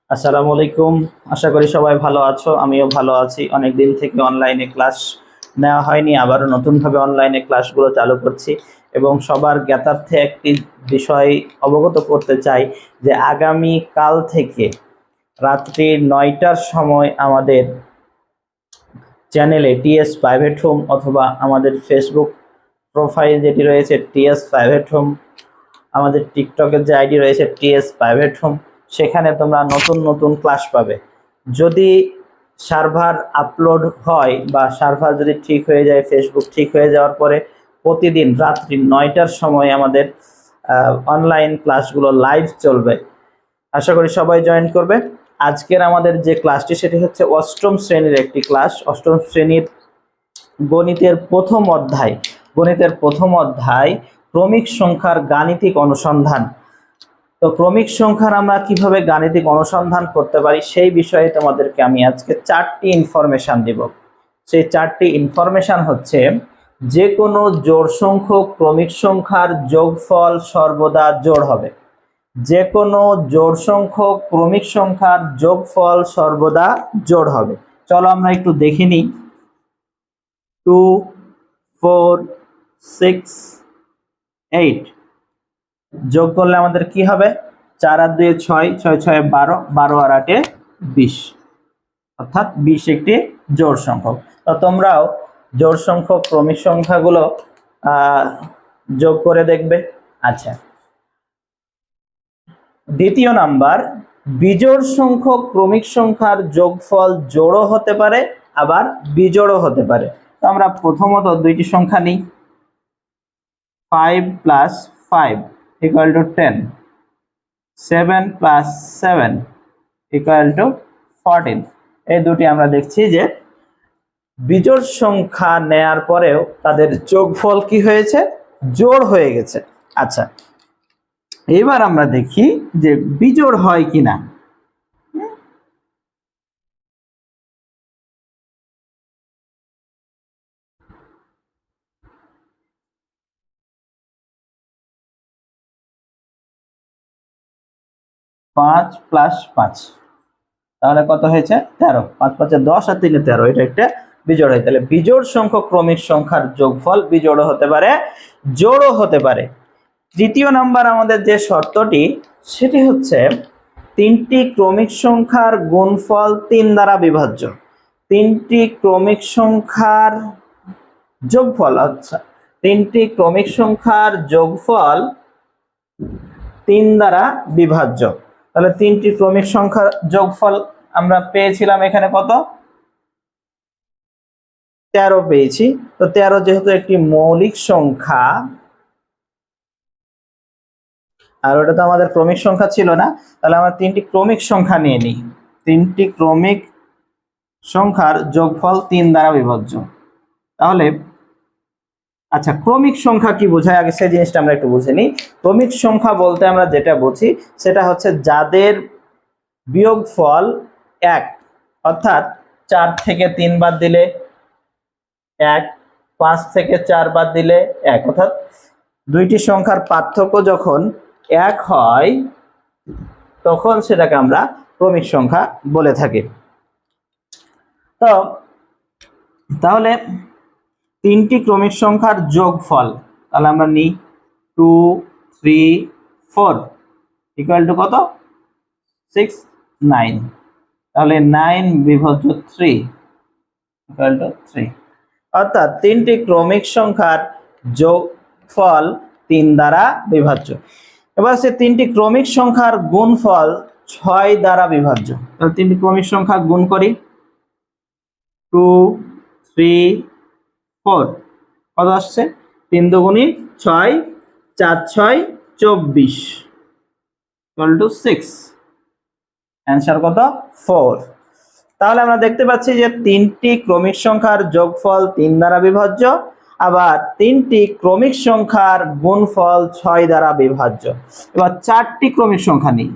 আসসালামু আলাইকুম। আশা করি সবাই ভালো আছো, আমিও ভালো আছি। অনেক দিন থেকে অনলাইনে ক্লাস নেওয়া হয়নি, আবারও নতুনভাবে অনলাইনে ক্লাসগুলো চালু করছি এবং সবার জ্ঞাতার্থে একটি বিষয় অবগত করতে চাই যে আগামী কাল থেকে রাত্রি 9টার সময় আমাদের চ্যানেলে টিএস প্রাইভেট হোম অথবা আমাদের ফেসবুক প্রোফাইল যেটি রয়েছে টিএস প্রাইভেট হোম, আমাদের টিকটকের যে আইডি রয়েছে টিএস প্রাইভেট হোম, সেখানে তোমরা নতুন নতুন ক্লাস পাবে। যদি সার্ভার আপলোড হয় বা সার্ভার যদি ঠিক হয়ে যায়, ফেসবুক ঠিক হয়ে যাওয়ার পরে প্রতিদিন রাত্রি 9টার সময় আমাদের অনলাইন ক্লাসগুলো লাইভ চলবে। আশা করি সবাই জয়েন করবে। আজকের আমাদের যে ক্লাসটি সেটি হচ্ছে অষ্টম শ্রেণীর একটি ক্লাস। অষ্টম শ্রেণীর গণিতের প্রথম অধ্যায় ক্রমিক সংখ্যার গাণিতিক অনুসন্ধান। তো ক্রমিক সংখ্যার আমরা কিভাবে গাণিতিক অনুসন্ধান করতে পারি সেই বিষয়ে তোমাদেরকে আমি আজকে 4টি ইনফরমেশন দিব। সেই 4টি ইনফরমেশন হচ্ছে, যে কোনো জোড় সংখ্যক ক্রমিক সংখ্যার যোগফল সর্বদা জোড় হবে। যে কোনো জোড় সংখ্যক ক্রমিক সংখ্যার যোগফল সর্বদা জোড় হবে। চলো আমরা একটু দেখে নিই। 2, 4, 6, 8 যোগ করলে আমাদের কি হবে? 4 আর 2 6, 6 6 12, 12 আর 8 20, অর্থাৎ 20 একটি জোড় সংখ্যক। তো তোমরাও জোড় সংখ্যক ক্রমিক সংখ্যাগুলো যোগ করে দেখবে। আচ্ছা, দ্বিতীয় নাম্বার, বিজোড় সংখ্যক ক্রমিক সংখ্যার যোগফল জোড়ও হতে পারে আবার বিজোড়ও হতে পারে। তো আমরা প্রথমত দুইটি সংখ্যা নিই। 5 + 5 = 10, 7 + 7 = 14। এই দুটি আমরা দেখছি যে বিজোড় সংখ্যা নেয়ার পরেও তাদের যোগফল কি হয়েছে? জোড় হয়ে গেছে। আচ্ছা, এবার আমরা দেখি যে বিজোড় হয় কিনা। 5 + 5 তাহলে কত হয়েছে? 13। 5 × 5 = 10 আর 3 = 13। এটা একটা বিজোড় হয়। তাহলে বিজোড় সংখ্যক ক্রমিক সংখ্যার যোগফল বিজোড়ও হতে পারে, জোড়ও হতে পারে। তৃতীয় নাম্বার আমাদের যে শর্তটি সেটি হচ্ছে, তিনটি ক্রমিক সংখ্যার গুণফল 3 দ্বারা বিভাজ্য। তিনটি ক্রমিক সংখ্যার যোগফল, আচ্ছা, তিনটি ক্রমিক সংখ্যার যোগফল 3 দ্বারা বিভাজ্য। তাহলে তিনটি ক্রমিক সংখ্যার যোগফল আমরা পেয়েছিলাম এখানে কত? 13 পেয়েছি। তো 13 যেহেতু একটি মৌলিক সংখ্যা, আর ওটা তো আমাদের ক্রমিক সংখ্যা ছিল না, তাহলে আমরা তিনটি ক্রমিক সংখ্যা নিয়ে নিই। তিনটি ক্রমিক সংখ্যার যোগফল 3 দ্বারা বিভাজ্য। তাহলে আচ্ছা, ক্রমিক সংখ্যা কি বোঝায় আগে সেই জিনিসটা আমরা একটু বুঝে নিই। ক্রমিক সংখ্যা বলতে আমরা যেটা বুঝি সেটা হচ্ছে যাদের বিয়োগফল 1, অর্থাৎ 4 থেকে 3 বাদ দিলে 1, 5 থেকে 4 বাদ দিলে 1, অর্থাৎ দুইটি সংখ্যার পার্থক্য যখন 1 হয় তখন সেটাকে আমরা ক্রমিক সংখ্যা বলে থাকি। তো তাহলে তিনটি ক্রমিক সংখ্যার যোগফল, তাহলে আমরা নিই 2, 3, 4 = কত? 6, 9। তাহলে 9 / 3 = 3, অর্থাৎ তিনটি ক্রমিক সংখ্যার যোগফল 3 দ্বারা বিভাজ্য। এবার সে তিনটি ক্রমিক সংখ্যার গুণফল 6 দ্বারা বিভাজ্য। তাহলে তিনটি ক্রমিক সংখ্যা গুণ করি। 2, 3, 4 কত আসছে? 3 × 2 = 6, 4 × 6 = 24 = 6। অ্যান্সার কত? 4। তাহলে আমরা দেখতে পাচ্ছি যে তিনটি ক্রমিক সংখ্যার যোগফল 3 দ্বারা বিভাজ্য, আবার তিনটি ক্রমিক সংখ্যার গুণফল 6 দ্বারা বিভাজ্য। এবার 4টি ক্রমিক সংখ্যা নিই।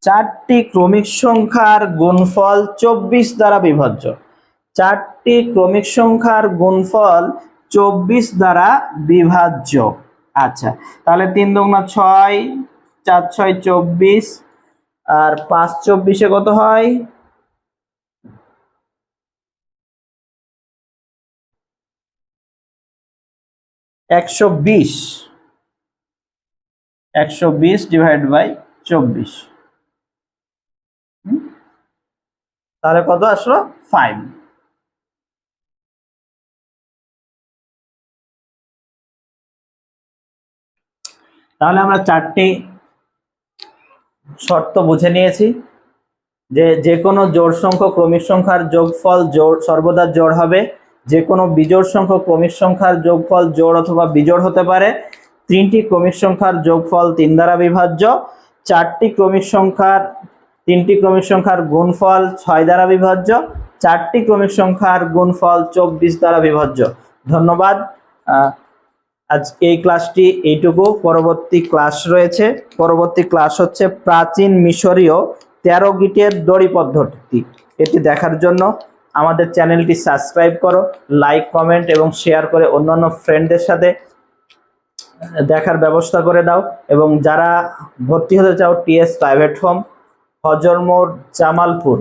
4টি ক্রমিক সংখ্যার গুণফল 24 দ্বারা বিভাজ্য। 4টি ক্রমিক সংখ্যার গুণফল 24 দ্বারা বিভাজ্য। আচ্ছা, তাহলে 3 দুগুণা 6, 4 6 24, আর 5 24 কত হয়? 120। 120 ডিভাইড বাই 24, তাহলে কত আসলো? 5। তাহলে আমরা 4টি শর্ত বুঝে নিয়েছি যে কোনো জোড় সংখ্যক ক্রমিক সংখ্যার যোগফল সর্বদা জোড় হবে, যে কোনো বিজোড় সংখ্যক ক্রমিক সংখ্যার যোগফল জোড় অথবা বিজোড় হতে পারে, 3টি ক্রমিক সংখ্যার যোগফল 3 দ্বারা বিভাজ্য, 3টি ক্রমিক সংখ্যার গুণফল 6 দ্বারা বিভাজ্য, 4টি ক্রমিক সংখ্যার গুণফল 24 দ্বারা বিভাজ্য। ধন্যবাদ। আজ এই ক্লাসটি এইটুকু। পরবর্তী ক্লাস রয়েছে। পরবর্তী ক্লাস হচ্ছে প্রাচীন মিশরীয় 13 গিটের দড়ি পদ্ধতি। এটি দেখার জন্য আমাদের চ্যানেলটি সাবস্ক্রাইব করো, লাইক কমেন্ট এবং শেয়ার করে অন্যান্য ফ্রেন্ডদের সাথে দেখার ব্যবস্থা করে দাও। এবং যারা ভর্তি হতে চাও টিএস প্রাইভেট হোম, হজরমোড়, জামালপুর,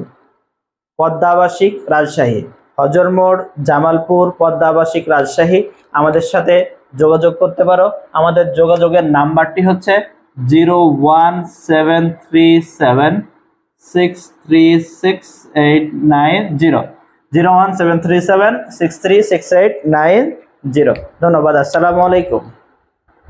পদ্মা আবাসিক, রাজশাহী, হজরমোড়, জামালপুর, পদ্মা আবাসিক, রাজশাহী, আমাদের সাথে যোগাযোগ করতে পারো। আমাদের যোগাযোগের নাম্বারটি হচ্ছে 01737636890, 01737636890। ধন্যবাদ। আসসালামু আলাইকুম।